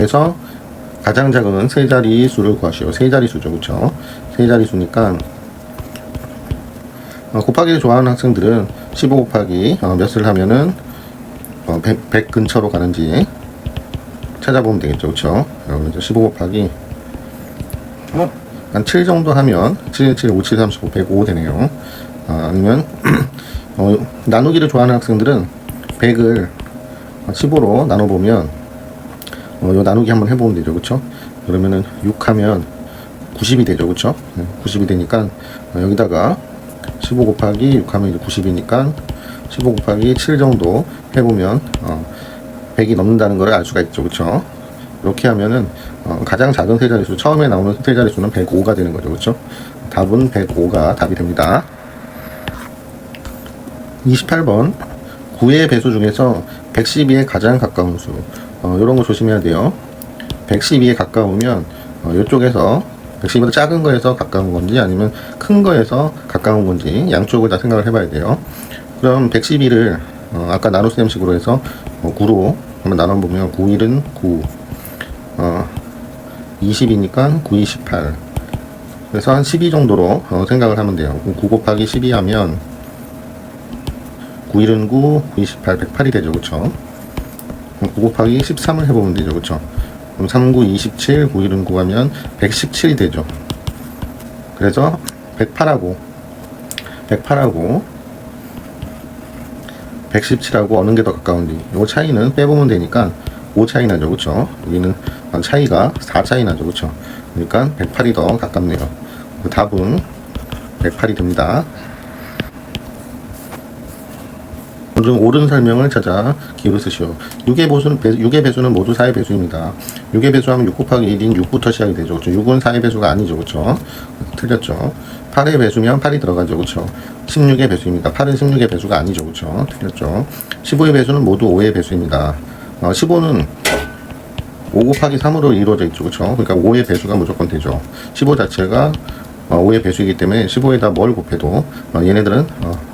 그래서 가장 작은 세 자리 수를 구하시오. 세 자리 수죠, 그쵸? 세 자리 수니까 곱하기를 좋아하는 학생들은 15 곱하기 몇을 하면은 100 근처로 가는지 찾아보면 되겠죠, 그쵸? 그래서 15 곱하기 한 7 정도 하면 7, 7, 5, 7, 35, 105 되네요. 아니면 나누기를 좋아하는 학생들은 100을 15로 나눠보면 요 나누기 한번 해보면 되죠, 그쵸? 그러면은 6 하면 90이 되죠, 그쵸? 90이 되니까 여기다가 15 곱하기 6 하면 이제 90이니까 15 곱하기 7 정도 해보면 100이 넘는다는 걸 알 수가 있죠, 그쵸? 이렇게 하면은 가장 작은 세 자릿수, 처음에 나오는 세 자릿수는 105가 되는 거죠, 그쵸? 답은 105가 답이 됩니다. 28번 9의 배수 중에서 112에 가장 가까운 수, 이런 거 조심해야 돼요. 112에 가까우면 이쪽에서 112보다 작은 거에서 가까운 건지 아니면 큰 거에서 가까운 건지 양쪽을 다 생각을 해봐야 돼요. 그럼 112를 아까 나눗셈 식으로 해서 9로 한번 나눠보면 9, 1은 9, 20이니까 9, 28. 그래서 한 12 정도로 생각을 하면 돼요. 9 곱하기 12 하면 9, 1은 9, 9, 28, 108이 되죠, 그쵸? 9 곱하기 13을 해보면 되죠, 그쵸? 그럼 3, 9, 27, 9, 1은 9 하면 117이 되죠. 그래서 108하고 117하고 어느 게 더 가까운지 요 차이는 빼보면 되니까 5 차이 나죠, 그쵸? 여기는 차이가 4 차이 나죠, 그쵸? 그러니까 108이 더 가깝네요. 그 답은 108이 됩니다. 중 옳은 설명을 찾아 기호를 쓰시오. 6의 배수는 모두 4의 배수입니다. 6의 배수하면 6 곱하기 1인 6부터 시작이 되죠, 그쵸? 6은 4의 배수가 아니죠, 그쵸? 틀렸죠? 8의 배수면 8이 들어가죠, 그쵸? 16의 배수입니다. 8은 16의 배수가 아니죠, 그쵸? 틀렸죠? 15의 배수는 모두 5의 배수입니다. 15는 5 곱하기 3으로 이루어져 있죠, 그쵸? 그러니까 5의 배수가 무조건 되죠. 15 자체가 5의 배수이기 때문에 15에다 뭘 곱해도 얘네들은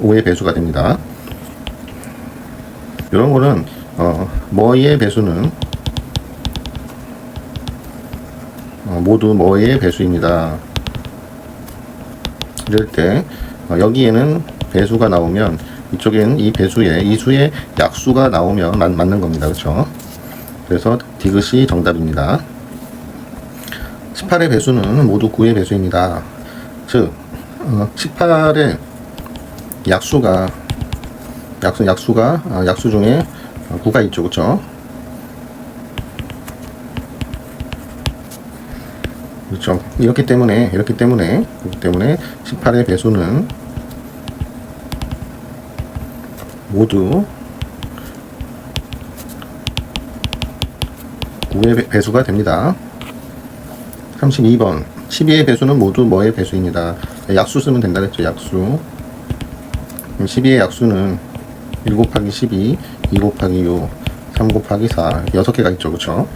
5의 배수가 됩니다. 이런 거는 뭐의 배수는 모두 뭐의 배수입니다. 이럴 때 여기에는 배수가 나오면 이쪽에는 이 배수에 이 수의 약수가 나오면 맞는 겁니다, 그렇죠? 그래서 디귿이 정답입니다. 18의 배수는 모두 9의 배수입니다. 즉 18의 약수가 약수 중에 9가 있죠, 그쵸? 그렇죠. 이렇기 때문에 18의 배수는 모두 9의 배수가 됩니다. 32번 12의 배수는 모두 뭐의 배수입니다. 약수 쓰면 된다 그랬죠, 약수. 12의 약수는 1 곱하기 12, 2 곱하기 6, 3 곱하기 4, 6개가 있죠, 그쵸?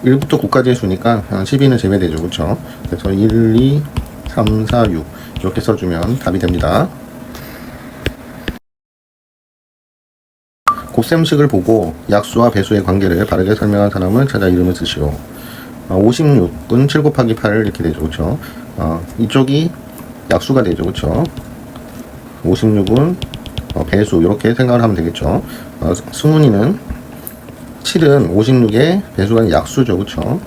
1부터 9까지의 수니까 12는 제외되죠, 그쵸? 그래서 1, 2, 3, 4, 6 이렇게 써주면 답이 됩니다. 곱셈식을 보고 약수와 배수의 관계를 바르게 설명한 사람을 찾아 이름을 쓰시오. 56은 7 곱하기 8 이렇게 되죠, 그쵸? 이쪽이 약수가 되죠, 그쵸? 56은 배수 이렇게 생각을 하면 되겠죠. 승훈이는 7은 56의 배수가 아닌 약수죠, 그쵸?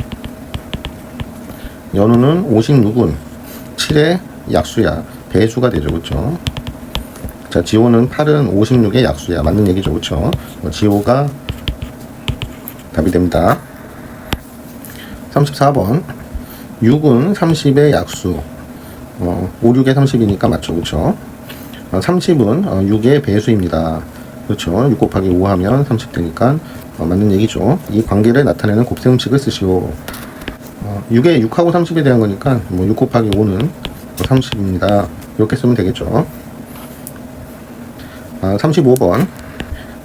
연우는 56은 7의 약수야, 배수가 되죠, 그쵸? 자, 지호는 8은 56의 약수야, 맞는 얘기죠, 그쵸? 지호가 답이 됩니다. 34번 6은 30의 약수, 5, 6의 30이니까 맞죠, 그쵸? 30은 6의 배수입니다. 그렇죠. 6 곱하기 5 하면 30 되니까 맞는 얘기죠. 이 관계를 나타내는 곱셈식을 쓰시오. 6에 6하고 30에 대한 거니까 6 곱하기 5는 30입니다. 이렇게 쓰면 되겠죠. 35번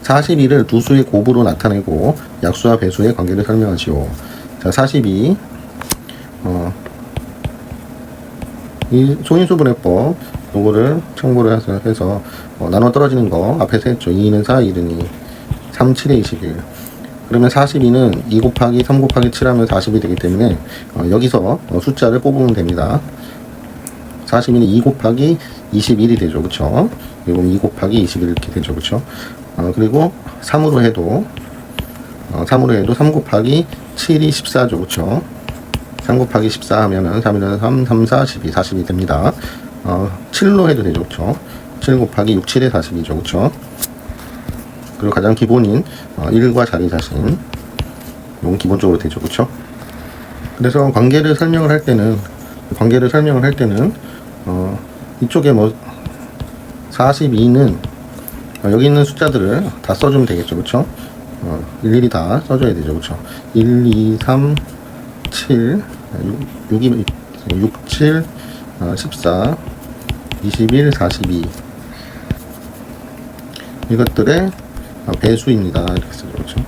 42를 두 수의 곱으로 나타내고 약수와 배수의 관계를 설명하시오. 자, 42 이 소인수분해법 요거를 참고를 해서 나눠 떨어지는 거 앞에서 했죠. 2는 4, 1은 2, 3, 7에 21. 그러면 42는 2 곱하기 3 곱하기 7 하면 40이 되기 때문에 여기서 숫자를 뽑으면 됩니다. 42는 2 곱하기 21이 되죠. 그쵸? 그리고 2 곱하기 21 이렇게 되죠. 그쵸? 그리고 3으로 해도 3 곱하기 7이 14죠. 그쵸? 3 곱하기 14 하면은 3이는 3, 3, 4, 12, 40이 됩니다. 7로 해도 되죠. 그쵸? 7 곱하기 6, 7에 40이죠. 그쵸? 그리고 가장 기본인 1과 자리 자신, 이건 기본적으로 되죠. 그쵸? 그래서 관계를 설명을 할 때는 이쪽에 뭐 42는 여기 있는 숫자들을 다 써주면 되겠죠. 그쵸? 일일이 다 써줘야 되죠. 그쵸? 1, 2, 3, 7, 6, 7, 14, 21, 42 이것들의 배수입니다. 이렇게 쓰죠. 그렇죠?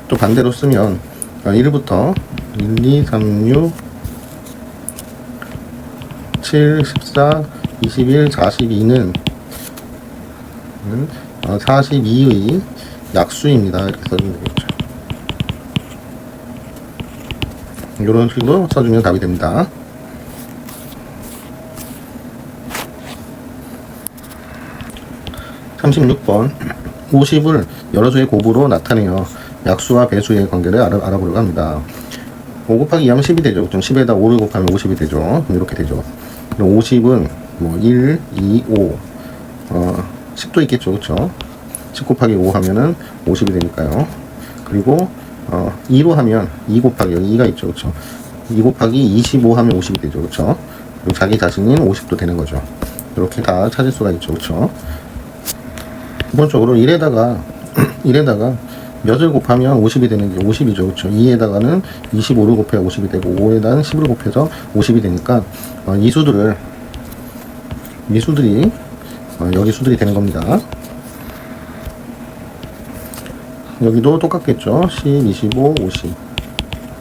또 반대로 쓰면 1부터 1, 2, 3, 6, 7, 14, 21, 42는 42의 약수입니다. 이렇게 써주면 되겠죠. 이런 식으로 써주면 답이 됩니다. 36번 50을 여러 수의 곱으로 나타내어 약수와 배수의 관계를 알아보려고 합니다. 5 곱하기 2 하면 10이 되죠. 그럼 10에다 5를 곱하면 50이 되죠. 이렇게 되죠. 그럼 50은 뭐 1, 2, 5 10도 있겠죠. 그쵸? 10 곱하기 5 하면은 50이 되니까요. 그리고 2로 하면 2 곱하기 여기 2가 있죠. 그쵸? 2 곱하기 25 하면 50이 되죠. 그쵸? 그리고 자기 자신인 50도 되는 거죠. 이렇게 다 찾을 수가 있죠. 그쵸? 기본적으로 1에다가 몇을 곱하면 50이 되는 게 50이죠. 그쵸? 2에다가는 25를 곱해야 50이 되고 5에다는 10을 곱해서 50이 되니까 이 수들이 여기 수들이 되는 겁니다. 여기도 똑같겠죠. 10, 25, 50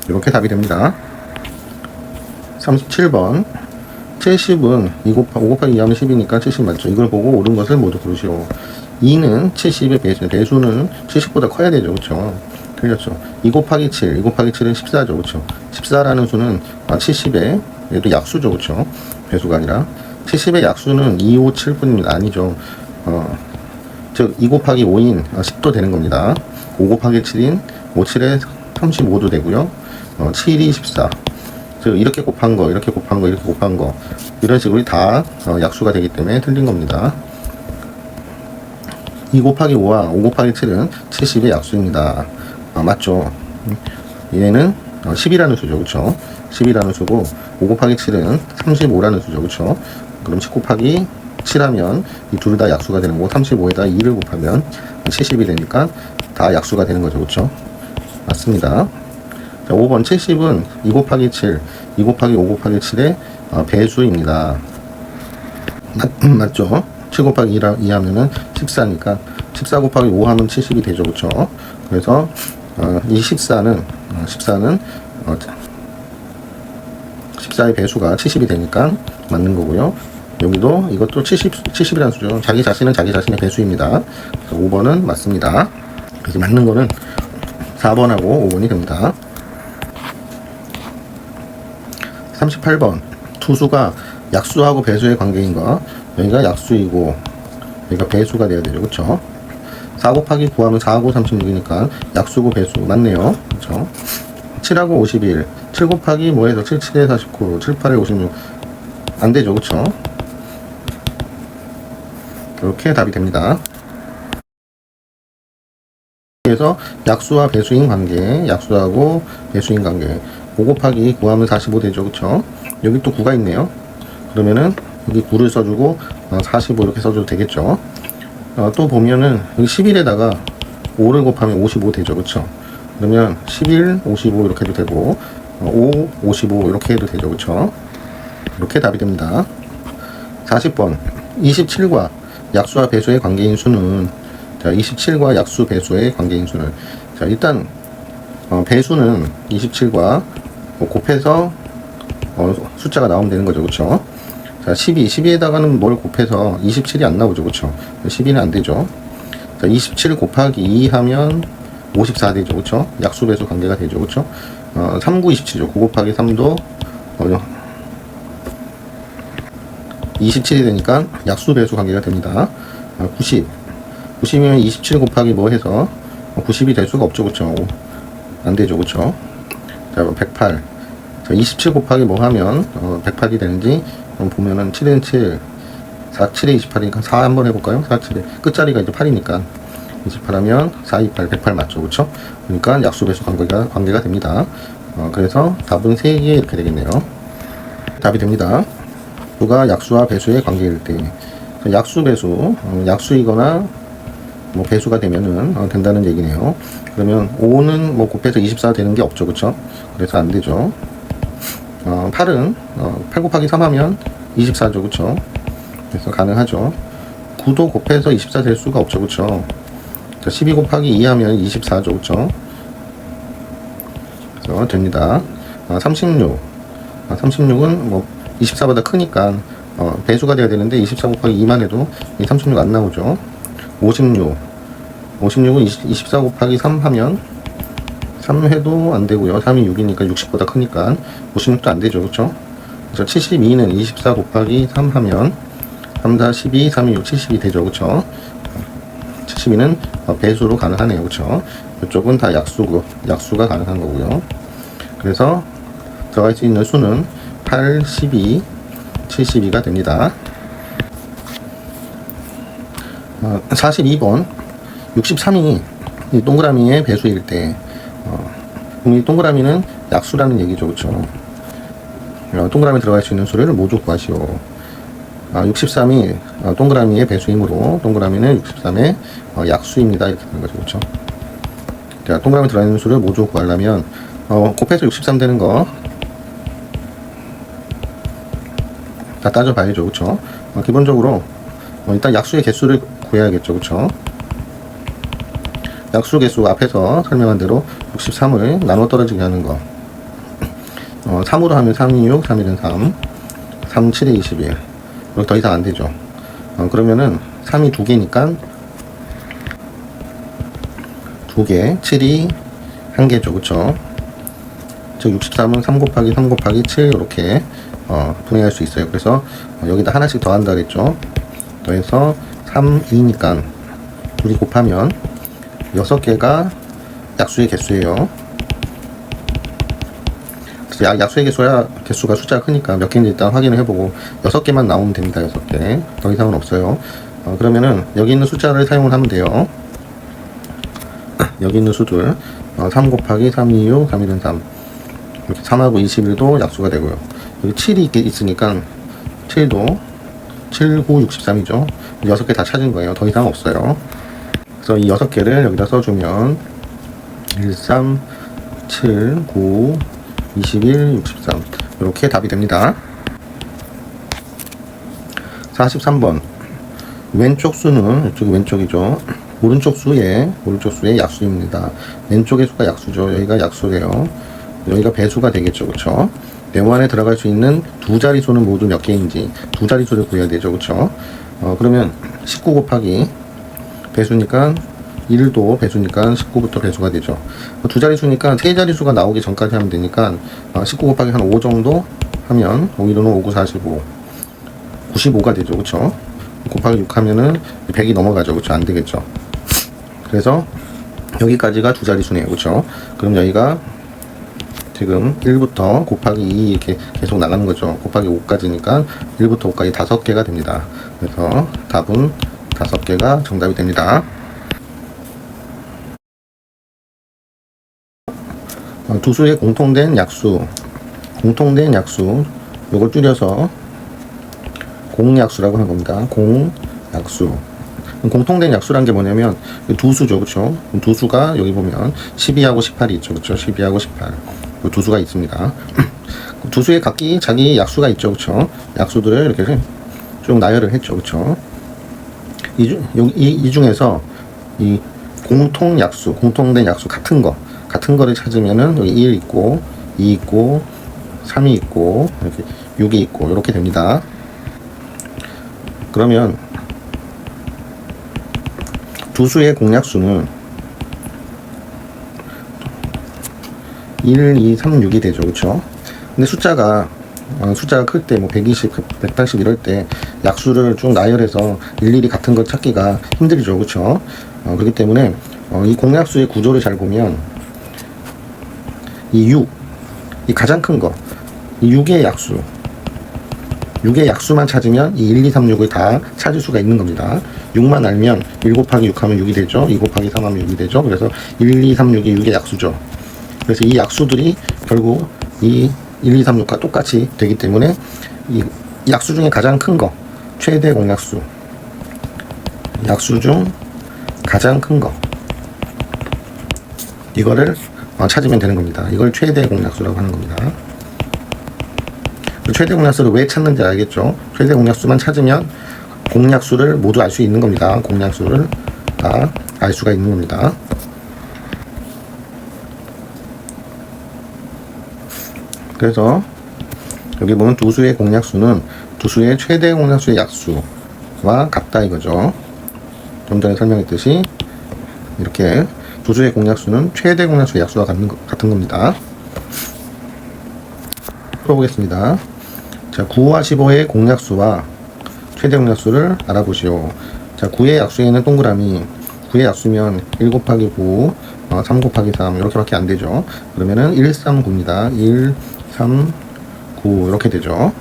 이렇게 답이 됩니다. 37번 70은 5 곱하기 2 하면 10이니까 70 맞죠. 이걸 보고 옳은 것을 모두 고르시오. 2는 70의 배수는 70보다 커야 되죠. 그쵸? 틀렸죠. 2 곱하기 7, 2 곱하기 7은 14죠. 그쵸? 14라는 수는 70의 얘도 약수죠. 그쵸? 배수가 아니라 70의 약수는 2, 5, 7 뿐입니다. 아니죠. 즉 2 곱하기 5인 10도 되는 겁니다. 5 곱하기 7인 5, 7에 35도 되고요. 7이 14. 즉 이렇게 곱한 거, 이렇게 곱한 거, 이렇게 곱한 거 이런 식으로 다 약수가 되기 때문에 틀린 겁니다. 2 곱하기 5와 5 곱하기 7은 70의 약수입니다. 맞죠? 얘는 10이라는 수죠. 그쵸? 10이라는 수고 5 곱하기 7은 35라는 수죠. 그쵸? 그럼 10 곱하기 7하면 이 둘 다 약수가 되는 거고 35에다 2를 곱하면 70이 되니까 다 약수가 되는 거죠. 그쵸? 맞습니다. 자, 5번 70은 2 곱하기 7, 2 곱하기 5 곱하기 7의 배수입니다. 맞죠? 7 곱하기 2 하면은 14니까 14 곱하기 5 하면 70이 되죠. 그쵸? 그래서 이 14는 14의 배수가 70이 되니까 맞는 거고요. 여기도 이것도 70이라는 수죠. 자기 자신은 자기 자신의 배수입니다. 그래서 5번은 맞습니다. 그래서 맞는 거는 4번하고 5번이 됩니다. 38번 투수가 약수하고 배수의 관계인 거, 여기가 약수이고 여기가 배수가 돼야 되죠. 그쵸? 4 곱하기 9 하면 4하고 36이니까 약수고 배수 맞네요. 그쵸? 7하고 51 7 곱하기 뭐 해서 7, 7에 49 7, 8에 56 안되죠. 그쵸? 이렇게 답이 됩니다. 그래서 약수와 배수인 관계, 약수하고 배수인 관계 5 곱하기 9 하면 45 되죠. 그쵸? 여기 또 9가 있네요. 그러면은 여기 9를 써주고 45 이렇게 써줘도 되겠죠. 또 보면은 여기 11에다가 5를 곱하면 55 되죠. 그쵸? 그러면 11, 55 이렇게 해도 되고 5, 55 이렇게 해도 되죠. 그쵸? 이렇게 답이 됩니다. 40번 27과 약수와 배수의 관계인 수는, 자 27과 약수 배수의 관계인 수는, 자 일단 배수는 27과 곱해서 숫자가 나오면 되는 거죠. 그쵸? 자 12에다가는 뭘 곱해서 27이 안 나오죠. 그쵸? 12는 안 되죠. 자 27 곱하기 2 하면 54 되죠. 그쵸? 약수 배수 관계가 되죠. 그쵸? 3, 9, 27이죠. 9 곱하기 3도 27이 되니까 약수 배수 관계가 됩니다. 90이면 27 곱하기 뭐 해서 90이 될 수가 없죠. 그쵸? 안 되죠. 그쵸? 자, 108. 자, 27 곱하기 뭐 하면 108이 되는지 보면은 7은 7, 4, 7에 28이니까 4 한번 해볼까요? 4, 7에 끝자리가 이제 8이니까 28하면 4, 28, 108 맞죠. 그쵸? 그러니까 약수 배수 관계가 됩니다. 그래서 답은 3개 이렇게 되겠네요. 답이 됩니다. 수가 약수와 배수의 관계일 때 약수 배수 약수이거나 뭐 배수가 되면은 된다는 얘기네요. 그러면 5는 뭐 곱해서 24 되는 게 없죠. 그쵸? 그래서 안 되죠. 8은 8 곱하기 3 하면 24죠. 그쵸? 그래서 가능하죠. 9도 곱해서 24 될 수가 없죠. 그쵸? 12 곱하기 2 하면 24죠. 그쵸? 그래서 됩니다. 36은 뭐 24보다 크니까 배수가 돼야 되는데 24 곱하기 2만 해도 36 안 나오죠. 56은 24 곱하기 3 하면 3 해도 안 되고요. 3이 6이니까 60보다 크니까 56도 안 되죠. 그쵸? 그래서 72는 24 곱하기 3 하면 3, 4, 12, 3, 2, 6, 72 되죠. 그쵸? 72는 배수로 가능하네요. 그쵸? 이쪽은 다 약수가 가능한 거고요. 그래서 들어갈 수 있는 수는 8, 12, 72가 됩니다. 42번 63이 이 동그라미의 배수일 때 이 동그라미는 약수라는 얘기죠. 그쵸? 동그라미 들어갈 수 있는 수를 모두 구하시오. 63이 동그라미의 배수이므로 동그라미는 63의 약수입니다. 이렇게 되는 거죠. 그쵸? 자, 동그라미 들어있는 수를 모두 구하려면 곱해서 63 되는 거 다 따져봐야죠. 그쵸? 기본적으로 일단 약수의 개수를 구해야겠죠. 그쵸? 약수 개수 앞에서 설명한 대로 63을 나눠 떨어지게 하는 거 3으로 하면 3, 2, 6, 3, 1은 3 3, 7에 21 이렇게 더 이상 안 되죠. 그러면은 3이 2개니까 2개, 7이 1개죠. 그쵸? 즉 63은 3 곱하기 3 곱하기 7 이렇게 분해할 수 있어요. 그래서 여기다 하나씩 더한다 그랬죠. 더해서 3, 2니까 둘이 곱하면 6개가 약수의 개수예요. 그래서 약수의 개수가 숫자가 크니까 몇 개인지 일단 확인을 해보고 6개만 나오면 됩니다. 6개. 더 이상은 없어요. 그러면은 여기 있는 숫자를 사용을 하면 돼요. 여기 있는 수들 3 곱하기 3, 2, 6, 3, 1은 3 이렇게 3하고 21도 약수가 되고요. 여기 7이 있으니까 7도 7, 9, 63이죠. 6개 다 찾은 거예요. 더 이상 없어요. 그래서 이 6개를 여기다 써주면 1, 3, 7, 9, 21, 63 이렇게 답이 됩니다. 43번 왼쪽 수는 이쪽이 왼쪽이죠. 오른쪽 수의 약수입니다. 왼쪽의 수가 약수죠. 여기가 약수래요. 여기가 배수가 되겠죠. 그쵸? 네모 안에 들어갈 수 있는 두 자리수는 모두 몇 개인지 두 자리수를 구해야 되죠. 그쵸? 그러면 19 곱하기 배수니까 1도 배수니까 19부터 배수가 되죠. 두 자리수니까 세 자리수가 나오기 전까지 하면 되니까 19 곱하기 한 5 정도 하면 5, 1은 5, 9, 45 95가 되죠. 그쵸? 곱하기 6 하면은 100이 넘어가죠. 그쵸? 안 되겠죠. 그래서 여기까지가 두 자리수네요. 그쵸? 그럼 여기가 지금 1부터 곱하기 2 이렇게 계속 나가는 거죠. 곱하기 5까지니까 1부터 5까지 5개가 됩니다. 그래서 답은 5개가 정답이 됩니다. 두 수의 공통된 약수 요걸 줄여서 공약수라고 하는 겁니다. 공약수. 공통된 약수란 게 뭐냐면 두 수죠. 그쵸? 두 수가 여기 보면 12하고 18이 있죠. 그쵸? 12하고 18. 두 수가 있습니다. 두 수의 각기 자기 약수가 있죠. 그쵸? 약수들을 이렇게 쭉 나열을 했죠. 그쵸? 이 중에서 이 공통된 약수 같은 거를 찾으면은 여기 1 있고 2 있고 3이 있고 이렇게 6이 있고 이렇게 됩니다. 그러면 두 수의 공약수는 1, 2, 3, 6이 되죠. 그쵸? 근데 숫자가 클 때, 뭐, 120, 180 이럴 때, 약수를 쭉 나열해서 일일이 같은 걸 찾기가 힘들죠. 그쵸? 그렇기 때문에, 이 공약수의 구조를 잘 보면, 이 6, 이 가장 큰 거, 이 6의 약수, 6의 약수만 찾으면 이 1, 2, 3, 6을 다 찾을 수가 있는 겁니다. 6만 알면 1 곱하기 6 하면 6이 되죠. 2 곱하기 3 하면 6이 되죠. 그래서 1, 2, 3, 6이 6의 약수죠. 그래서 이 약수들이 결국 이 1, 2, 3, 6과 똑같이 되기 때문에 이 약수 중에 가장 큰 거, 최대 공약수, 약수 중 가장 큰 거, 이거를 찾으면 되는 겁니다. 이걸 최대 공약수라고 하는 겁니다. 최대 공약수를 왜 찾는지 알겠죠? 최대 공약수만 찾으면 공약수를 모두 알 수 있는 겁니다. 공약수를 다 알 수가 있는 겁니다. 그래서 여기 보면 두 수의 공약수는 두 수의 최대 공약수의 약수와 같다 이거죠. 좀 전에 설명했듯이 이렇게 두 수의 공약수는 최대 공약수의 약수와 같은 겁니다. 풀어보겠습니다. 자, 9와 15의 공약수와 최대 공약수를 알아보시오. 자, 9의 약수에는 동그라미, 9의 약수면 1 곱하기 9, 3 곱하기 3 이렇게밖에 안 되죠. 그러면은 1, 3, 9입니다. 1, 3, 9 이렇게 되죠.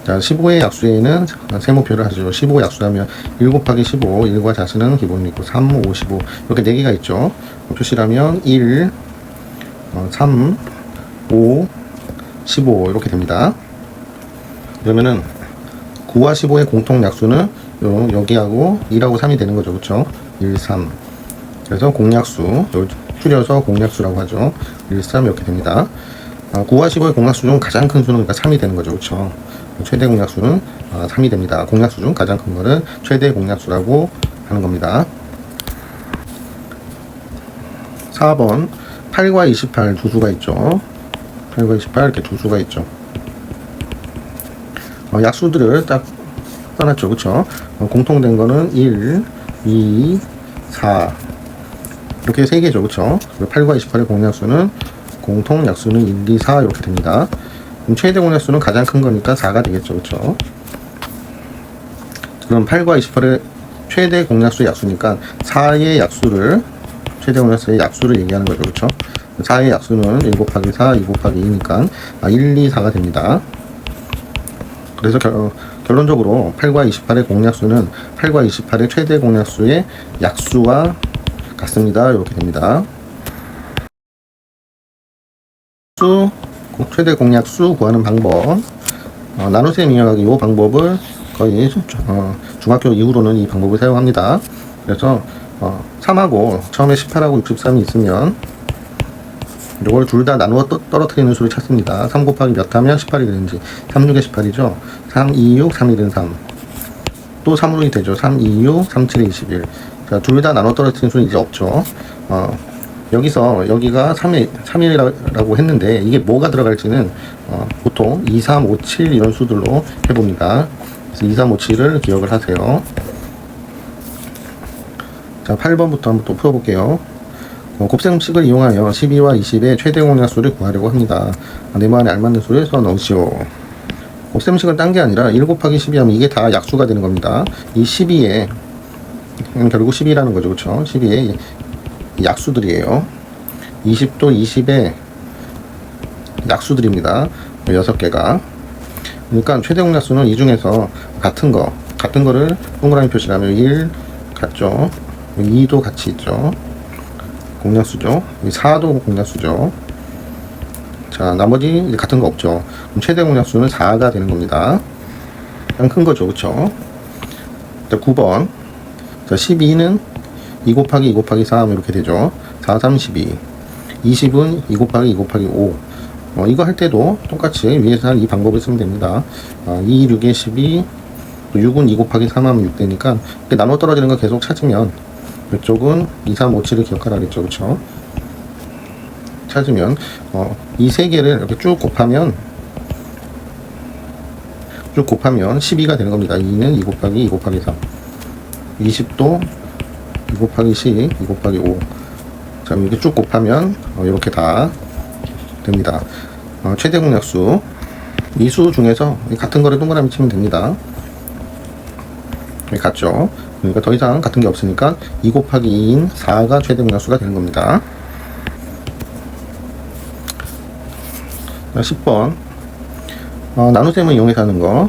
자, 15의 약수에는 세모표를 하죠. 15 약수하면 1 곱하기 15, 1과 자수는 기본이고 3, 5, 15 이렇게 4개가 있죠. 표시를 하면 1, 3, 5, 15 이렇게 됩니다. 그러면은 9와 15의 공통 약수는 여기하고 1하고 3이 되는 거죠. 그쵸? 1, 3. 그래서 공약수, 줄여서 공약수라고 하죠. 1, 3 이렇게 됩니다. 9와 15의 공약수 중 가장 큰 수는 그러니까 3이 되는 거죠. 그쵸? 최대 공약수는 3이 됩니다. 공약수 중 가장 큰 거는 최대 공약수라고 하는 겁니다. 4번 8과 28 두 수가 있죠. 8과 28 이렇게 두 수가 있죠. 약수들을 딱 써놨죠. 그쵸? 공통된 거는 1, 2, 4 이렇게 3개죠. 그쵸? 8과 28의 공약수는 공통 약수는 1, 2, 4 이렇게 됩니다. 그럼 최대 공약수는 가장 큰 거니까 4가 되겠죠. 그쵸? 그럼 8과 28의 최대 공약수 약수니까 4의 약수를 최대 공약수의 약수를 얘기하는 거죠. 그쵸? 4의 약수는 1 곱하기 4, 2 곱하기 2니까 1, 2, 4가 됩니다. 그래서 결론적으로 8과 28의 공약수는 8과 28의 최대 공약수의 약수와 같습니다. 이렇게 됩니다. 최대 공약수 구하는 방법, 나눗셈 이용하기 이 방법을 거의 중학교 이후로는 이 방법을 사용합니다. 그래서 3하고 처음에 18하고 63이 있으면 이걸 둘 다 나누어 떨어뜨리는 수를 찾습니다. 3 곱하기 몇 하면 18이 되는지. 3, 6에 18이죠. 3, 2, 6, 3, 1은 3. 또 3으로 되죠. 3, 2, 6, 3, 7, 21. 자, 둘 다 나눠 떨어뜨리는 수는 이제 없죠. 여기가 3이라고 했는데, 이게 뭐가 들어갈지는, 보통 2, 3, 5, 7 이런 수들로 해봅니다. 그래서 2, 3, 5, 7을 기억을 하세요. 자, 8번부터 한번 또 풀어볼게요. 곱셈식을 이용하여 12와 20의 최대 공약수를 구하려고 합니다. 네모안에 알맞는 수를 써 넣으시오. 곱셈식은 딴 게 아니라 1 곱하기 12 하면 이게 다 약수가 되는 겁니다. 이 12에 결국 12라는 거죠. 그쵸? 12의 약수들이에요. 20도 20의 약수들입니다. 6개가. 그러니까 최대 공약수는 이 중에서 같은 거를 동그라미 표시를 하면 1 같죠. 2도 같이 있죠. 공약수죠. 4도 공약수죠. 자, 나머지 같은 거 없죠. 그럼 최대 공약수는 4가 되는 겁니다. 가장 큰 거죠. 그쵸? 자, 9번. 자, 12는 2 곱하기 2 곱하기 4 하면 이렇게 되죠. 4, 3, 12. 20은 2 곱하기 2 곱하기 5. 이거 할 때도 똑같이 위에서 한 이 방법을 쓰면 됩니다. 2, 6에 12. 6은 2 곱하기 3 하면 6 되니까 이렇게 나눠 떨어지는 거 계속 찾으면 이쪽은 2, 3, 5, 7을 기억하라겠죠. 그쵸? 찾으면, 이 세 개를 이렇게 쭉 곱하면 12가 되는 겁니다. 2는 2 곱하기 2 곱하기 3. 20도 2 곱하기 10, 2 곱하기 5. 자, 이렇게 쭉 곱하면, 이렇게 다 됩니다. 최대 공약수 이 수 중에서 같은 거를 동그라미 치면 됩니다. 같죠? 그러니까 더 이상 같은 게 없으니까 2 곱하기 2인 4가 최대 공약수가 되는 겁니다. 10번 나눗셈을 이용해서 하는 거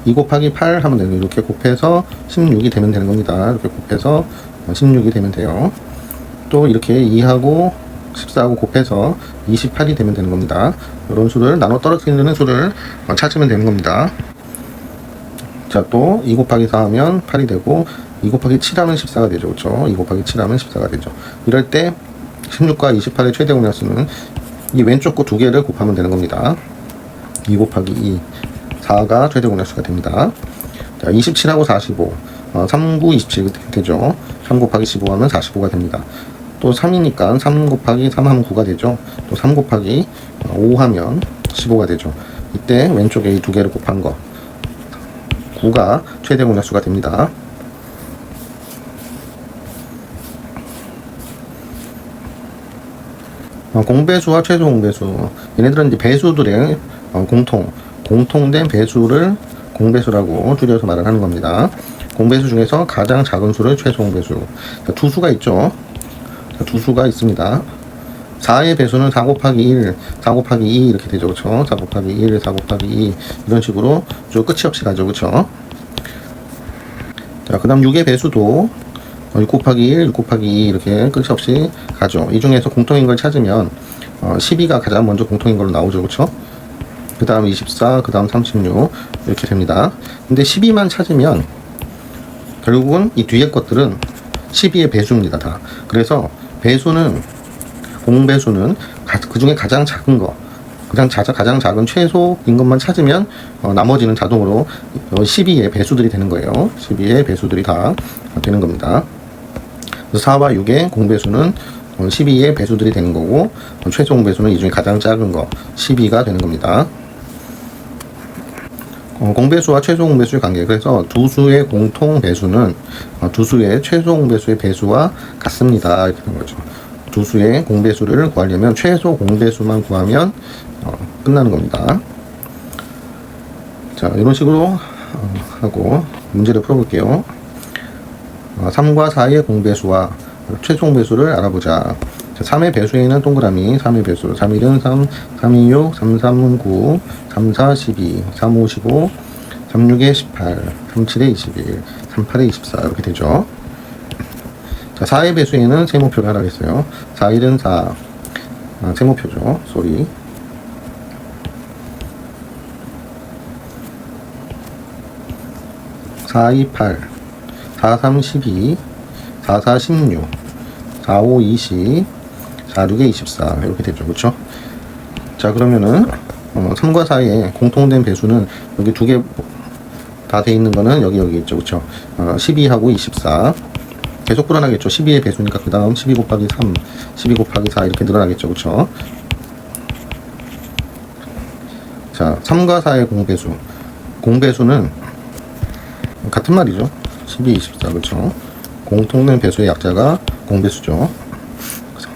2 곱하기 8 하면 되는 이렇게 곱해서 16이 되면 되는 겁니다. 이렇게 곱해서 16이 되면 돼요. 또 이렇게 2하고 14하고 곱해서 28이 되면 되는 겁니다. 이런 수를 나눠 떨어뜨리는 수를 찾으면 되는 겁니다. 자, 또 2 곱하기 4 하면 8이 되고 2 곱하기 7 하면 14가 되죠. 그렇죠? 2 곱하기 7 하면 14가 되죠. 이럴 때 16과 28의 최대 공약수는 이 왼쪽 거 두 개를 곱하면 되는 겁니다. 2 곱하기 2 4가 최대 공약수가 됩니다. 자, 27하고 45 3, 9, 27 되죠. 3 곱하기 15 하면 45가 됩니다. 또 3이니까 3 곱하기 3 하면 9가 되죠. 또 3 곱하기 5 하면 15가 되죠. 이때 왼쪽에 이 두 개를 곱한 거 9가 최대 공약수가 됩니다. 공배수와 최소 공배수 얘네들은 이제 배수들의 공통된 배수를 공배수라고 줄여서 말을 하는 겁니다. 공배수 중에서 가장 작은 수를 최소 공배수. 두 수가 있죠. 두 수가 있습니다. 4의 배수는 4 곱하기 1, 4 곱하기 2 이렇게 되죠. 그렇죠? 4 곱하기 1, 4 곱하기 2 이런 식으로 쭉 끝이 없이 가죠. 그렇죠? 자, 그 다음 6의 배수도 6 곱하기 1, 6 곱하기 2 이렇게 끝이 없이 가죠. 이 중에서 공통인 걸 찾으면 12가 가장 먼저 공통인 걸로 나오죠. 그렇죠? 그 다음 24, 그 다음 36 이렇게 됩니다. 근데 12만 찾으면 결국은 이 뒤에 것들은 12의 배수입니다. 다. 그래서 배수는 공배수는 그 중에 가장 작은 거 가장 작은 최소인 것만 찾으면 나머지는 자동으로 12의 배수들이 되는 거예요. 12의 배수들이 다 되는 겁니다. 4와 6의 공배수는 12의 배수들이 되는 거고 최소 공배수는 이 중에 가장 작은 거 12가 되는 겁니다. 공배수와 최소 공배수의 관계. 그래서 두 수의 공통 배수는 두 수의 최소 공배수의 배수와 같습니다. 이렇게 되는 거죠. 두 수의 공배수를 구하려면 최소 공배수만 구하면 끝나는 겁니다. 자, 이런 식으로 하고 문제를 풀어볼게요. 3과 4의 공배수와 최소 공배수를 알아보자. 3의 배수에는 동그라미 3의 배수 3일은 3, 3이 6, 3, 3, 9, 3, 4, 12, 3, 5, 15, 3, 6에 18, 3, 7에 21, 3, 8에 24 이렇게 되죠. 자, 4의 배수에는 세모표를 하라 했어요. 4일은 4 세모표죠. 쏘리 4, 2, 8 4, 3, 12 4, 4, 16 4, 5, 20 4, 6에 24 이렇게 되죠. 그렇죠? 자, 그러면은 3과 4의 공통된 배수는 여기 두 개 다 돼 있는 거는 여기 있죠. 그렇죠? 12하고 24 계속 불어나겠죠. 12의 배수니까 그 다음 12 곱하기 3 12 곱하기 4 이렇게 늘어나겠죠. 그렇죠? 자, 3과 4의 공배수는 같은 말이죠. 12, 24 그렇죠? 공통된 배수의 약자가 공배수죠.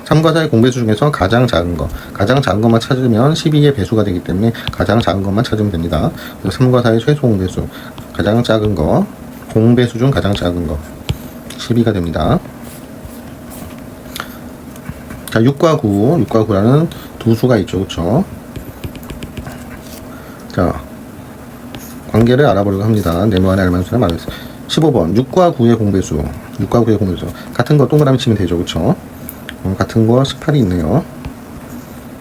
3과 4의 공배수 중에서 가장 작은 것만 찾으면 12의 배수가 되기 때문에 가장 작은 것만 찾으면 됩니다. 3과 4의 최소 공배수 가장 작은 거 공배수 중 가장 작은 거 12가 됩니다. 자, 6과 9라는 두 수가 있죠. 그렇죠? 자, 관계를 알아보려고 합니다. 네모안의 알만수를 말했어요. 15번 6과 9의 공배수 같은 거 동그라미 치면 되죠. 그렇죠? 같은 거 18이 있네요.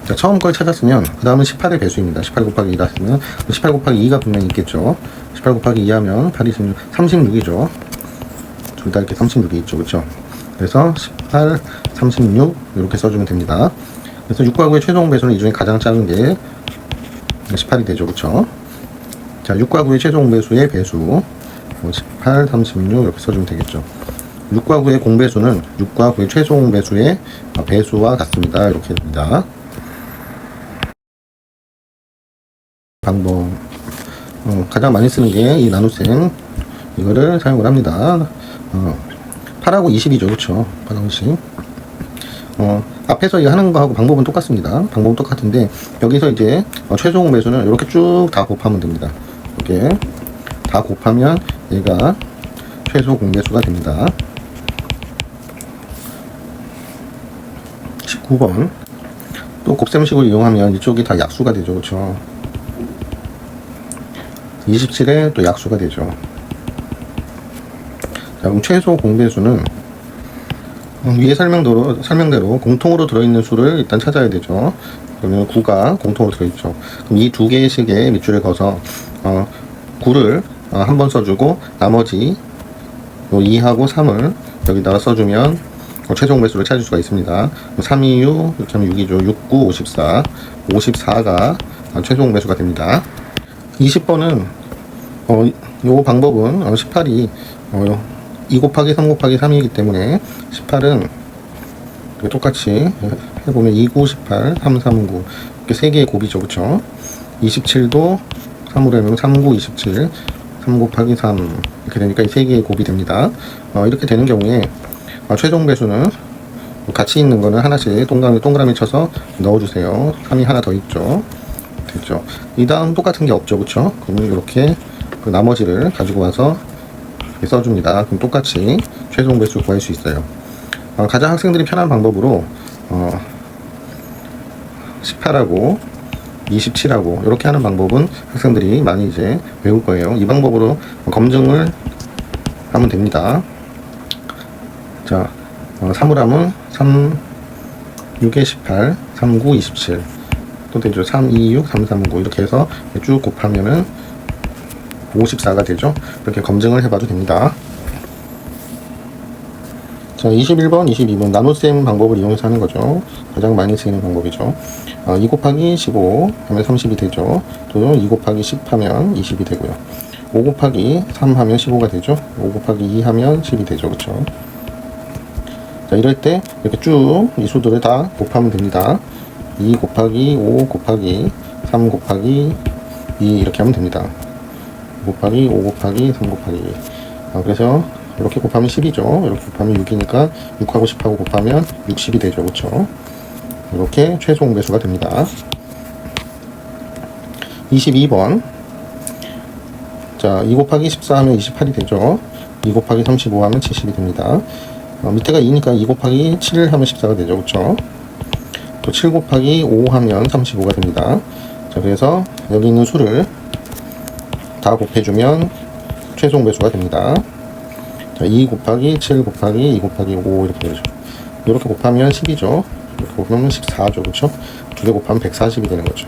자, 처음 걸 찾았으면 그 다음은 18의 배수입니다. 18 곱하기 2라 했으면 18 곱하기 2가 분명히 있겠죠. 18 곱하기 2 하면 8이 36이죠. 둘 다 이렇게 36이 있죠. 그렇죠? 그래서 18, 36 이렇게 써주면 됩니다. 그래서 6과 9의 최소 공배수는 이 중에 가장 작은 게 18이 되죠. 그렇죠? 자, 6과 9의 최소 공배수의 배수 18, 36 이렇게 써주면 되겠죠. 6과 9의 공배수는 6과 9의 최소 공배수의 배수와 같습니다. 이렇게 됩니다. 방법 가장 많이 쓰는 게 이 나눗셈 이거를 사용을 합니다. 8하고 20이죠. 그렇죠? 8하고 20 앞에서 이거 하는 거하고 방법은 똑같습니다. 방법은 똑같은데, 여기서 이제 최소 공배수는 이렇게 쭉 다 곱하면 됩니다. 이렇게 다 곱하면 얘가 최소 공배수가 됩니다. 19번. 또 곱셈식을 이용하면 이쪽이 다 약수가 되죠. 그렇죠? 27에 또 약수가 되죠. 자, 그럼 최소 공배수는 위에 설명대로 공통으로 들어있는 수를 일단 찾아야 되죠. 그러면 9가 공통으로 들어있죠. 그럼 이 두 개의 식에 밑줄을 그어서 9를 한 번 써주고 나머지 2하고 3을 여기다가 써주면 최소 공배수를 찾을 수가 있습니다. 3, 2, 6, 이렇게 하면 6이죠. 6, 9, 54. 54가 최소 공배수가 됩니다. 20번은 요 방법은 18이 2 곱하기 3 곱하기 3이기 때문에 18은 똑같이 해보면 2, 9, 18, 3, 3, 9 이렇게 3개의 곱이죠. 그쵸? 27도 3으로 해보면 3, 9, 27 3 곱하기 3 이렇게 되니까 이 3개의 곱이 됩니다. 이렇게 되는 경우에 최종 배수는 같이 있는 거는 하나씩 동그라미 쳐서 넣어주세요. 3이 하나 더 있죠. 됐죠. 이 다음 똑같은 게 없죠. 그쵸? 그러면 이렇게 그 나머지를 가지고 와서 써줍니다. 그럼 똑같이 최종 배수 구할 수 있어요. 가장 학생들이 편한 방법으로 18하고 27하고 이렇게 하는 방법은 학생들이 많이 이제 외울 거예요. 이 방법으로 검증을 하면 됩니다. 자, 3을 하면 3, 6에 18, 3, 9, 27 또 되죠. 3, 2, 6, 3, 3, 9 이렇게 해서 쭉 곱하면은 54가 되죠. 이렇게 검증을 해봐도 됩니다. 자, 21번, 22번 나눗셈 방법을 이용해서 하는 거죠. 가장 많이 쓰이는 방법이죠. 2 곱하기 15 하면 30이 되죠. 또 2 곱하기 10 하면 20이 되고요. 5 곱하기 3 하면 15가 되죠. 5 곱하기 2 하면 10이 되죠. 그쵸? 자, 이럴 때 이렇게 쭉 이 수들을 다 곱하면 됩니다. 2 곱하기 5 곱하기 3 곱하기 2 이렇게 하면 됩니다. 5 곱하기 5 곱하기 3 곱하기 2 그래서 이렇게 곱하면 10이죠. 이렇게 곱하면 6이니까 6하고 10하고 곱하면 60이 되죠. 그쵸? 이렇게 최소 공배수가 됩니다. 22번. 자, 2 곱하기 14 하면 28이 되죠. 2 곱하기 35 하면 70이 됩니다. 밑에가 2니까 2 곱하기 7 하면 14가 되죠. 그쵸? 또 7 곱하기 5 하면 35가 됩니다. 자, 그래서 여기 있는 수를 다 곱해주면 최소 공배수가 됩니다. 자, 2 곱하기 7 곱하기 2 곱하기 5 이렇게 되죠. 이렇게 곱하면 10이죠. 이렇게 곱하면 14죠. 그쵸? 두 개 곱하면 140이 되는 거죠.